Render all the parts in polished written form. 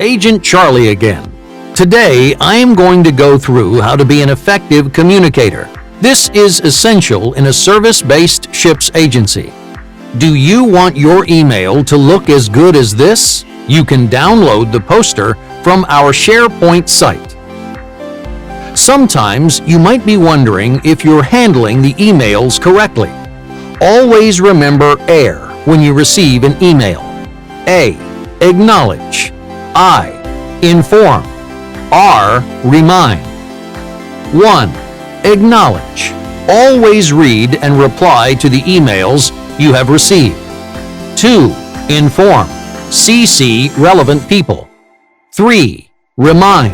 Agent Charlie again. Today, I am going to go through how to be an effective communicator. This is essential in a service-based ships agency. Do you want your email to look as good as this? You can download the poster from our SharePoint site. Sometimes you might be wondering if you're handling the emails correctly. Always remember AIR when you receive an email. A. Acknowledge. I. Inform. R. Remind. 1. Acknowledge. Always read and reply to the emails you have received. 2. Inform. CC relevant people. 3. Remind.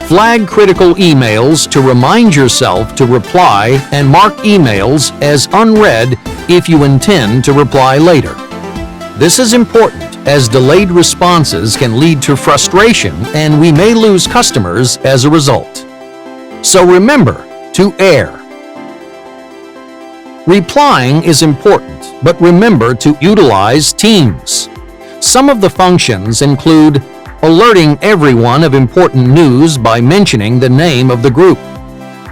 Flag critical emails to remind yourself to reply and mark emails as unread if you intend to reply later. This is important as delayed responses can lead to frustration and we may lose customers as a result. So remember to AIR. Replying is important, but remember to utilize Teams. Some of the functions include alerting everyone of important news by mentioning the name of the group,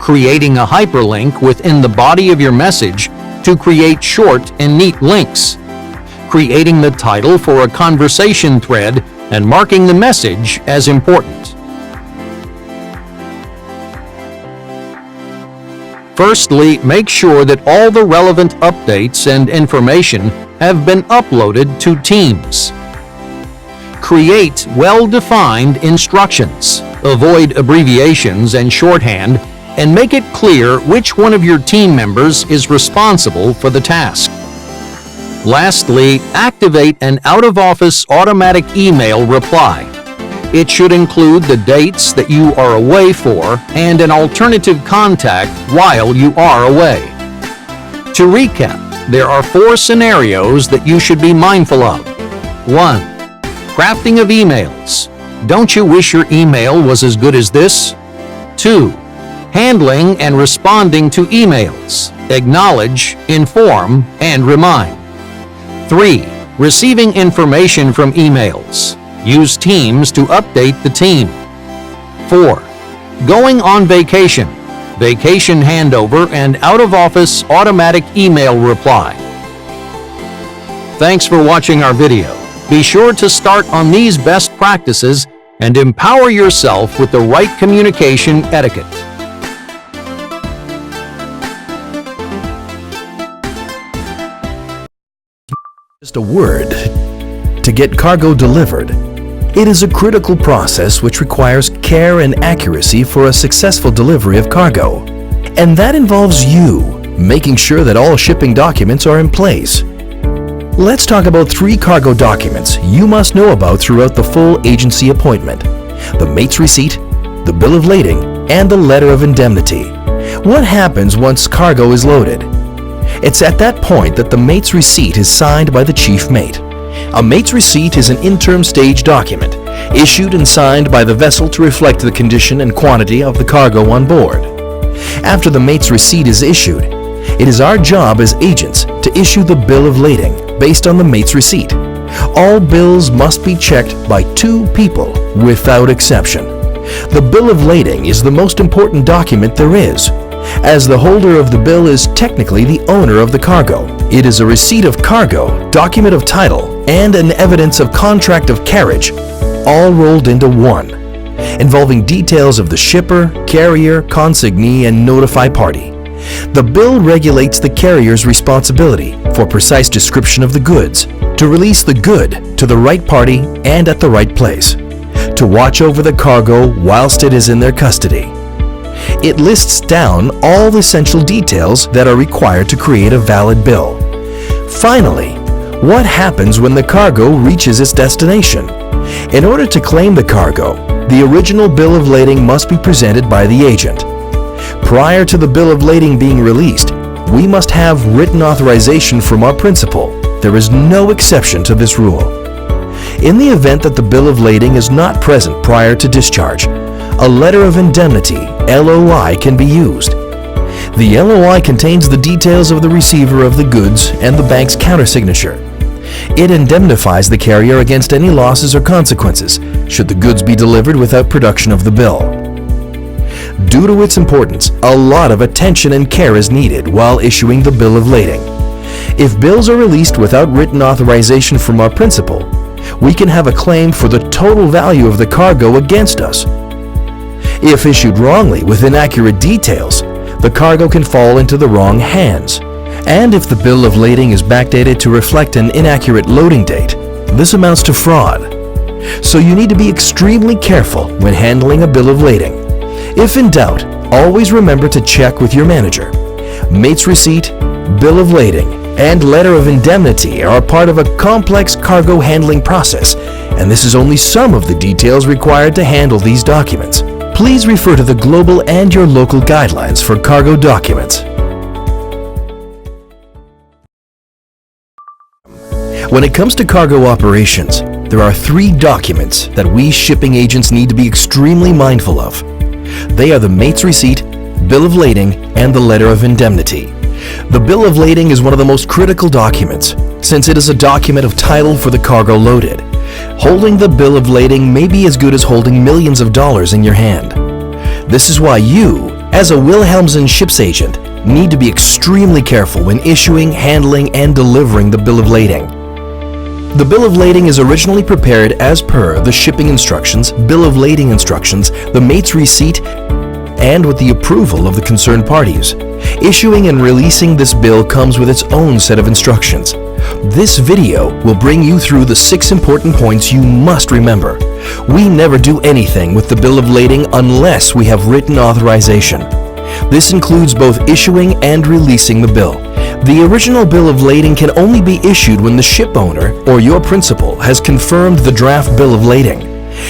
creating a hyperlink within the body of your message to create short and neat links, creating the title for a conversation thread and marking the message as important. Firstly, make sure that all the relevant updates and information have been uploaded to Teams. Create well-defined instructions. Avoid abbreviations and shorthand, and make it clear which one of your team members is responsible for the task. Lastly, activate an out-of-office automatic email reply. It should include the dates that you are away for and an alternative contact while you are away. To recap, there are 4 scenarios that you should be mindful of. 1. Crafting of emails. Don't you wish your email was as good as this? 2. Handling and responding to emails. Acknowledge, inform, and remind. 3. Receiving information from emails. Use Teams to update the team. 4. Going on vacation. Vacation handover and out-of-office automatic email reply. Thanks for watching our video. Be sure to start on these best practices and empower yourself with the right communication etiquette. Just a word to get cargo delivered. It is a critical process which requires care and accuracy for a successful delivery of cargo. And that involves you making sure that all shipping documents are in place. Let's talk about 3 cargo documents you must know about throughout the full agency appointment: the mate's receipt, the bill of lading, and the letter of indemnity. What happens once cargo is loaded? It's at that point that the mate's receipt is signed by the chief mate. A mate's receipt is an interim stage document, issued and signed by the vessel to reflect the condition and quantity of the cargo on board. After the mate's receipt is issued, it is our job as agents to issue the bill of lading based on the mate's receipt. All bills must be checked by 2 people without exception. The bill of lading is the most important document there is, as the holder of the bill is technically the owner of the cargo. It is a receipt of cargo, document of title, and an evidence of contract of carriage, all rolled into one, involving details of the shipper, carrier, consignee, and notify party. The bill regulates the carrier's responsibility for precise description of the goods, to release the good to the right party and at the right place, to watch over the cargo whilst it is in their custody. It lists down all the essential details that are required to create a valid bill. Finally, what happens when the cargo reaches its destination? In order to claim the cargo, the original bill of lading must be presented by the agent. Prior to the bill of lading being released, we must have written authorization from our principal. There is no exception to this rule. In the event that the bill of lading is not present prior to discharge, a letter of indemnity, LOI, can be used. The LOI contains the details of the receiver of the goods and the bank's countersignature. It indemnifies the carrier against any losses or consequences should the goods be delivered without production of the bill. Due to its importance, a lot of attention and care is needed while issuing the bill of lading. If bills are released without written authorization from our principal, we can have a claim for the total value of the cargo against us. If issued wrongly with inaccurate details, the cargo can fall into the wrong hands. And if the bill of lading is backdated to reflect an inaccurate loading date, this amounts to fraud. So you need to be extremely careful when handling a bill of lading. If in doubt, always remember to check with your manager. Mate's receipt, bill of lading, and letter of indemnity are part of a complex cargo handling process, and this is only some of the details required to handle these documents. Please refer to the global and your local guidelines for cargo documents. When it comes to cargo operations, there are 3 documents that we shipping agents need to be extremely mindful of. They are the mate's receipt, bill of lading, and the letter of indemnity. The bill of lading is one of the most critical documents, since it is a document of title for the cargo loaded. Holding the bill of lading may be as good as holding millions of dollars in your hand. This is why you, as a Wilhelmsen ships agent, need to be extremely careful when issuing, handling, and delivering the bill of lading. The bill of lading is originally prepared as per the shipping instructions, bill of lading instructions, the mate's receipt, and with the approval of the concerned parties. Issuing and releasing this bill comes with its own set of instructions. This video will bring you through the 6 important points you must remember. We never do anything with the bill of lading unless we have written authorization. This includes both issuing and releasing the bill. The original bill of lading can only be issued when the ship owner or your principal has confirmed the draft bill of lading,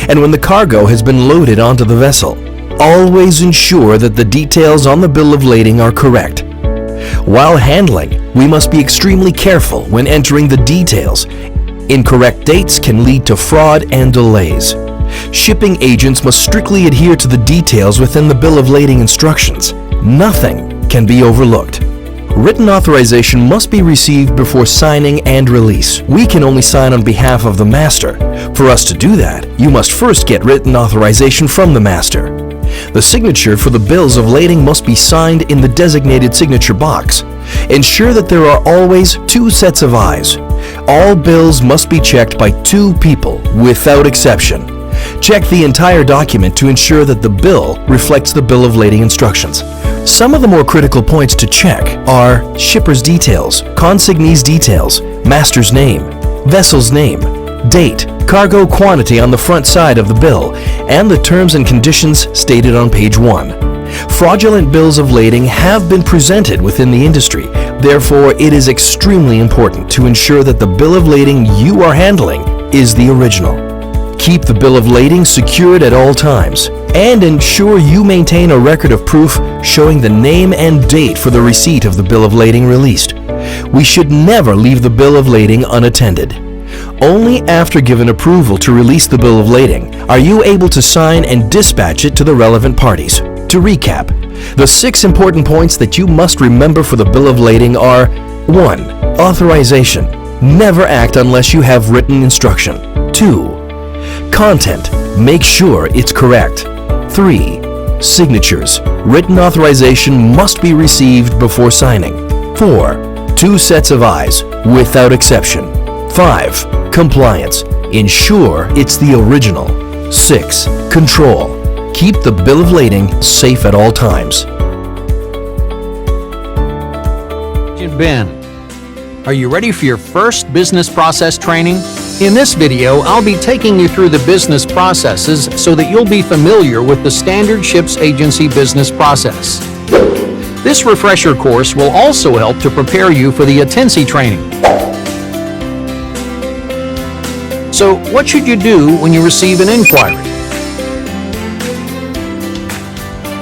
and when the cargo has been loaded onto the vessel. Always ensure that the details on the bill of lading are correct. While handling, we must be extremely careful when entering the details. Incorrect dates can lead to fraud and delays. Shipping agents must strictly adhere to the details within the bill of lading instructions. Nothing can be overlooked. Written authorization must be received before signing and release. We can only sign on behalf of the master. For us to do that, you must first get written authorization from the master. The signature for the bills of lading must be signed in the designated signature box. Ensure that there are always 2 sets of eyes. All bills must be checked by 2 people, without exception. Check the entire document to ensure that the bill reflects the bill of lading instructions. Some of the more critical points to check are shipper's details, consignee's details, master's name, vessel's name, date, cargo quantity on the front side of the bill, and the terms and conditions stated on page 1. Fraudulent bills of lading have been presented within the industry. Therefore, it is extremely important to ensure that the bill of lading you are handling is the original. Keep the bill of lading secured at all times, and ensure you maintain a record of proof showing the name and date for the receipt of the bill of lading released. We should never leave the bill of lading unattended. Only after given approval to release the bill of lading are you able to sign and dispatch it to the relevant parties. To recap, the 6 important points that you must remember for the bill of lading are: 1. Authorization. Never act unless you have written instruction. 2. Content. Make sure it's correct. 3. Signatures. Written authorization must be received before signing. 4. 2 sets of eyes, without exception. 5. Compliance. Ensure it's the original. 6. Control. Keep the bill of lading safe at all times. Ben, are you ready for your first business process training? In this video, I'll be taking you through the business processes so that you'll be familiar with the standard ships agency business process. This refresher course will also help to prepare you for the Atensi training. So, what should you do when you receive an inquiry?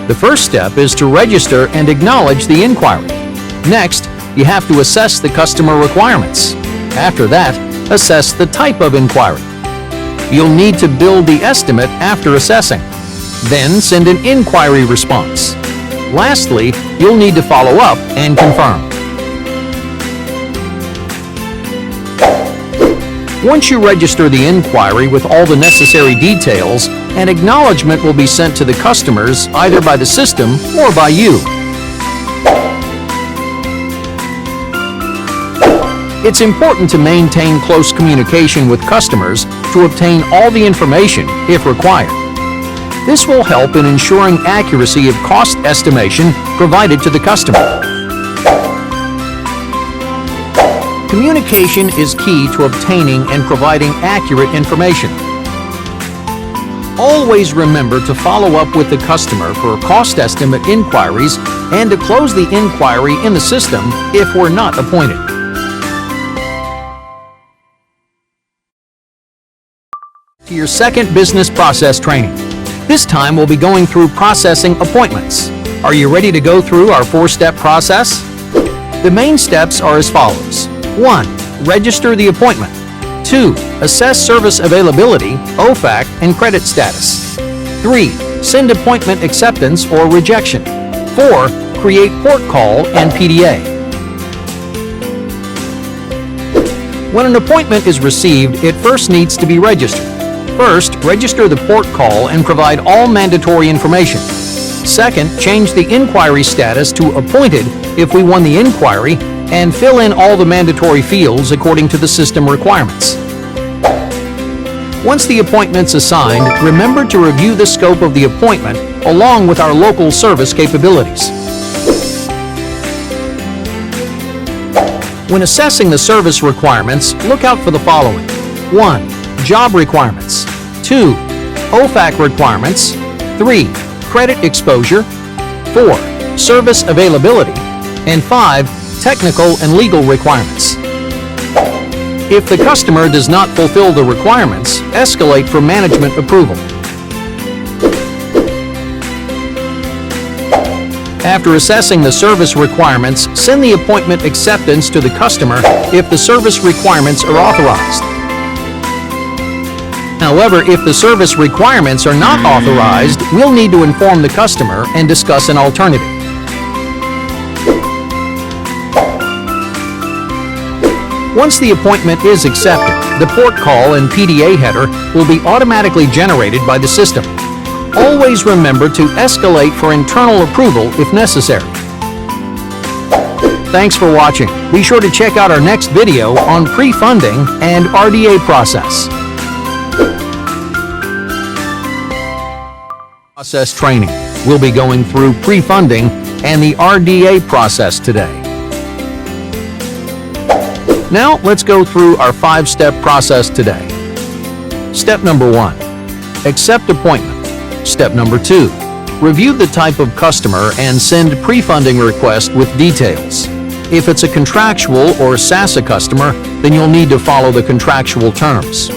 The first step is to register and acknowledge the inquiry. Next, you have to assess the customer requirements. After that, assess the type of inquiry. You'll need to build the estimate after assessing. Then send an inquiry response. Lastly, you'll need to follow up and confirm. Once you register the inquiry with all the necessary details, an acknowledgement will be sent to the customers either by the system or by you. It's important to maintain close communication with customers to obtain all the information if required. This will help in ensuring accuracy of cost estimation provided to the customer. Communication is key to obtaining and providing accurate information. Always remember to follow up with the customer for cost estimate inquiries and to close the inquiry in the system if we're not appointed. To your second business process training. This time we'll be going through processing appointments. Are you ready to go through our 4-step process? The main steps are as follows. 1. Register the appointment. 2. Assess service availability, OFAC, and credit status. 3. Send appointment acceptance or rejection. 4. Create port call and PDA. When an appointment is received, it first needs to be registered. First, register the port call and provide all mandatory information. Second, change the inquiry status to appointed if we won the inquiry, and fill in all the mandatory fields according to the system requirements. Once the appointment's assigned, remember to review the scope of the appointment along with our local service capabilities. When assessing the service requirements, look out for the following. 1. Job requirements. 2. OFAC requirements. 3. Credit exposure. 4. Service availability. And 5. Technical and legal requirements. If the customer does not fulfill the requirements, escalate for management approval. After assessing the service requirements, send the appointment acceptance to the customer if the service requirements are authorized. However, if the service requirements are not authorized, we'll need to inform the customer and discuss an alternative. Once the appointment is accepted, the port call and PDA header will be automatically generated by the system. Always remember to escalate for internal approval if necessary. Thanks for watching. Be sure to check out our next video on pre-funding and RDA process. Process training. We'll be going through pre-funding and the RDA process today. Now, let's go through our 5-step process today. Step number 1. Accept appointment. Step number 2. Review the type of customer and send pre-funding request with details. If it's a contractual or SASA customer, then you'll need to follow the contractual terms.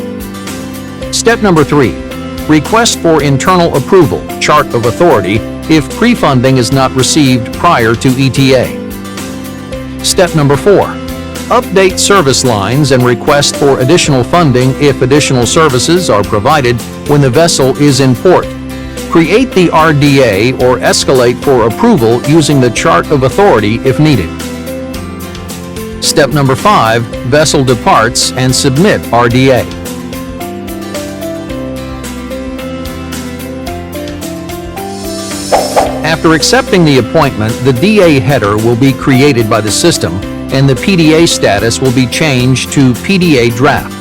Step number 3. Request for internal approval, chart of authority, if pre-funding is not received prior to ETA. Step number 4. Update service lines and request for additional funding if additional services are provided when the vessel is in port. Create the RDA or escalate for approval using the chart of authority if needed. Step number 5. Vessel departs and submit RDA. After accepting the appointment, the DA header will be created by the system and the PDA status will be changed to PDA draft.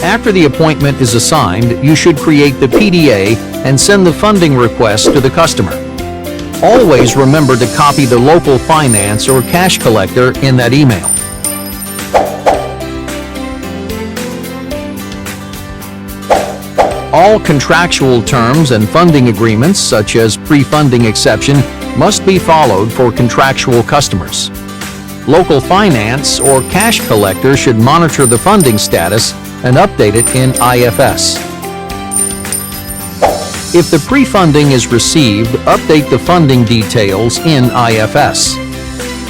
After the appointment is assigned, you should create the PDA and send the funding request to the customer. Always remember to copy the local finance or cash collector in that email. All contractual terms and funding agreements, such as pre-funding exception, must be followed for contractual customers. Local finance or cash collector should monitor the funding status and update it in IFS. If the pre-funding is received, update the funding details in IFS.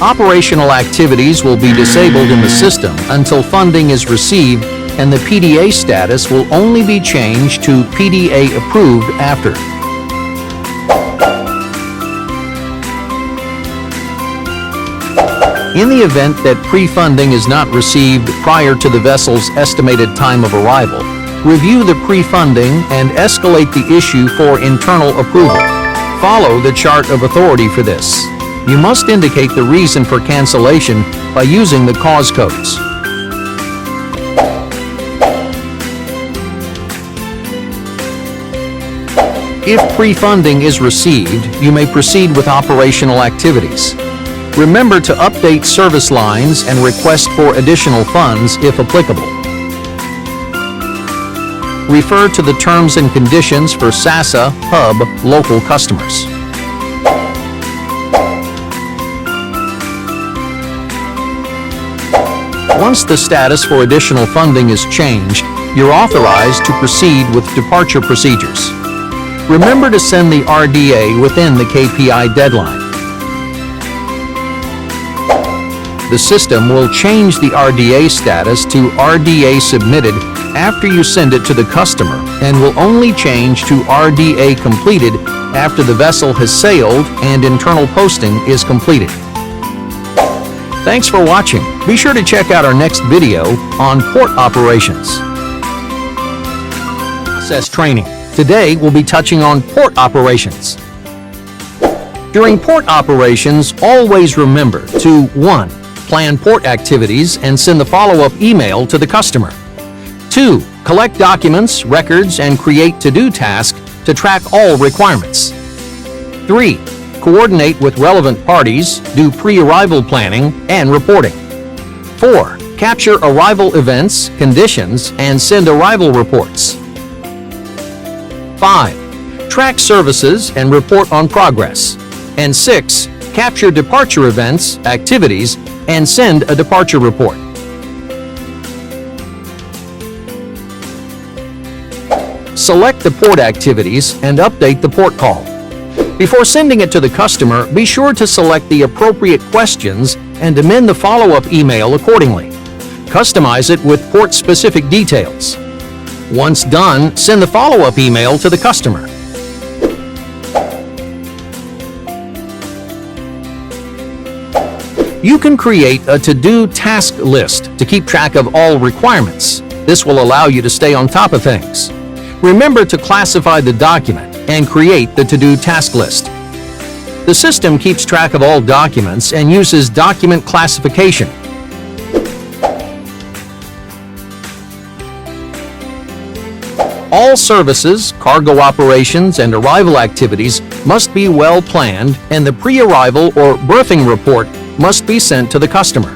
Operational activities will be disabled in the system until funding is received, and the PDA status will only be changed to PDA approved after. In the event that pre-funding is not received prior to the vessel's estimated time of arrival, review the pre-funding and escalate the issue for internal approval. Follow the chart of authority for this. You must indicate the reason for cancellation by using the cause codes. If pre-funding is received, you may proceed with operational activities. Remember to update service lines and request for additional funds if applicable. Refer to the terms and conditions for SASA hub local customers. Once the status for additional funding is changed, you're authorized to proceed with departure procedures. Remember to send the RDA within the KPI deadline. The system will change the RDA status to RDA submitted after you send it to the customer and will only change to RDA completed after the vessel has sailed and internal posting is completed. Thanks for watching. Be sure to check out our next video on port operations. Process training. Today we'll be touching on port operations. During port operations, always remember to 1. Plan port activities and send the follow-up email to the customer. 2. Collect documents, records, and create to-do tasks to track all requirements. 3. Coordinate with relevant parties, do pre-arrival planning and reporting. 4. Capture arrival events, conditions, and send arrival reports. 5. Track services and report on progress. And 6. Capture departure events, activities, and send a departure report. Select the port activities and update the port call. Before sending it to the customer, be sure to select the appropriate questions and amend the follow-up email accordingly. Customize it with port-specific details. Once done, send the follow-up email to the customer. You can create a to-do task list to keep track of all requirements. This will allow you to stay on top of things. Remember to classify the document and create the to-do task list. The system keeps track of all documents and uses document classification. All services, cargo operations, and arrival activities must be well planned, and the pre-arrival or berthing report must be sent to the customer.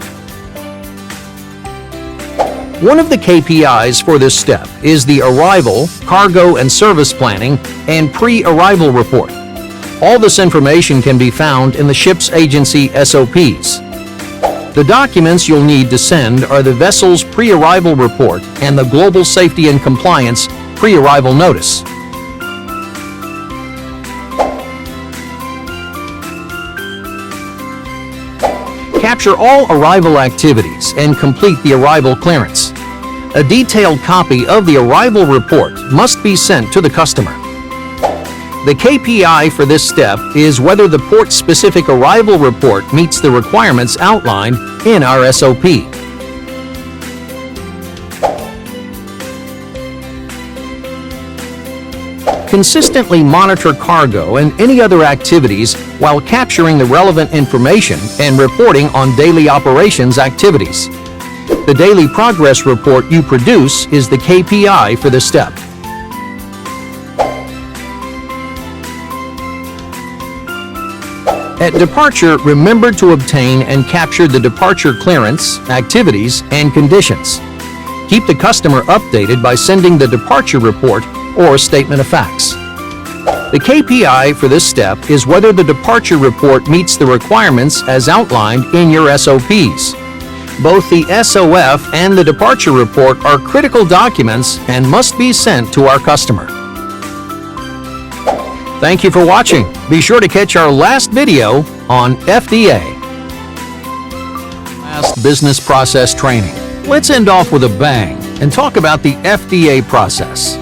One of the KPIs for this step is the arrival, cargo and service planning, and pre-arrival report. All this information can be found in the ship's agency SOPs. The documents you'll need to send are the vessel's pre-arrival report and the Global Safety and Compliance pre-arrival notice. Capture all arrival activities and complete the arrival clearance. A detailed copy of the arrival report must be sent to the customer. The KPI for this step is whether the port-specific arrival report meets the requirements outlined in our SOP. Consistently monitor cargo and any other activities while capturing the relevant information and reporting on daily operations activities. The daily progress report you produce is the KPI for this step. At departure, remember to obtain and capture the departure clearance, activities, and conditions. Keep the customer updated by sending the departure report or statement of facts. The KPI for this step is whether the departure report meets the requirements as outlined in your SOPs. Both the SOF and the departure report are critical documents and must be sent to our customer. Thank you for watching. Be sure to catch our last video on FDA. Last business process training. Let's end off with a bang and talk about the FDA process.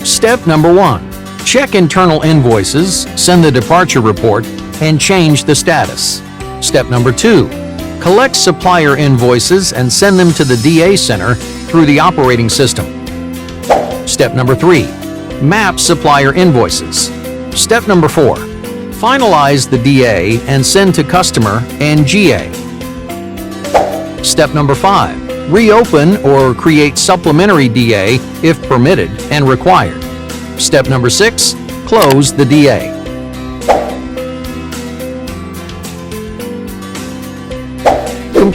Step number 1. Check internal invoices, send the departure report, and change the status. Step number 2. Collect supplier invoices and send them to the DA Center through the operating system. Step number 3. Map supplier invoices. Step number 4. Finalize the DA and send to customer and GA. Step number 5. Reopen or create supplementary DA if permitted and required. Step number 6. Close the DA.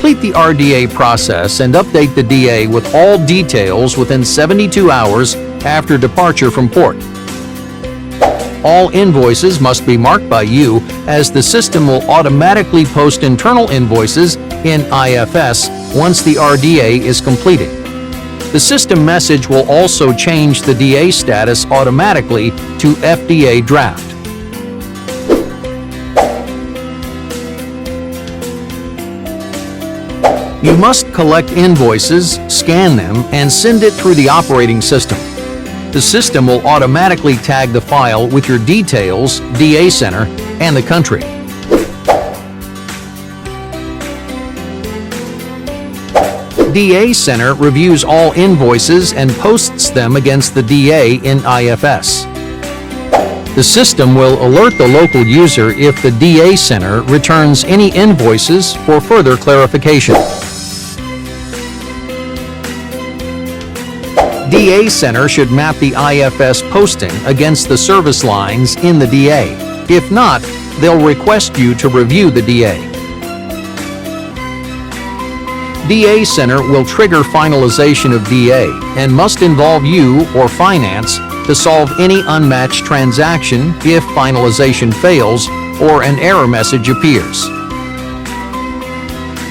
Complete the RDA process and update the DA with all details within 72 hours after departure from port. All invoices must be marked by you, as the system will automatically post internal invoices in IFS once the RDA is completed. The system message will also change the DA status automatically to FDA draft. You must collect invoices, scan them, and send it through the operating system. The system will automatically tag the file with your details, DA Center, and the country. DA Center reviews all invoices and posts them against the DA in IFS. The system will alert the local user if the DA Center returns any invoices for further clarification. DA Center should map the IFS posting against the service lines in the DA. If not, they'll request you to review the DA. DA Center will trigger finalization of DA and must involve you or finance to solve any unmatched transaction if finalization fails or an error message appears.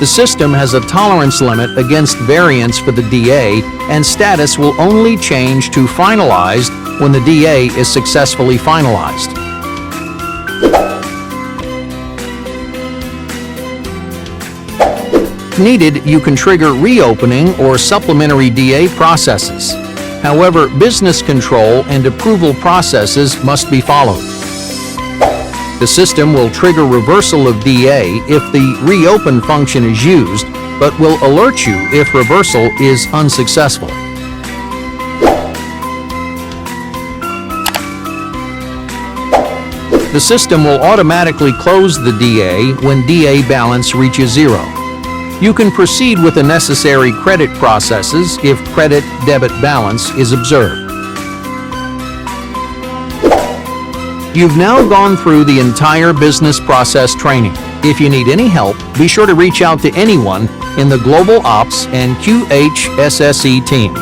The system has a tolerance limit against variance for the DA, and status will only change to finalized when the DA is successfully finalized. If needed, you can trigger reopening or supplementary DA processes. However, business control and approval processes must be followed. The system will trigger reversal of DA if the reopen function is used, but will alert you if reversal is unsuccessful. The system will automatically close the DA when DA balance reaches 0. You can proceed with the necessary credit processes if credit-debit balance is observed. You've now gone through the entire business process training. If you need any help, be sure to reach out to anyone in the Global Ops and QHSSE team.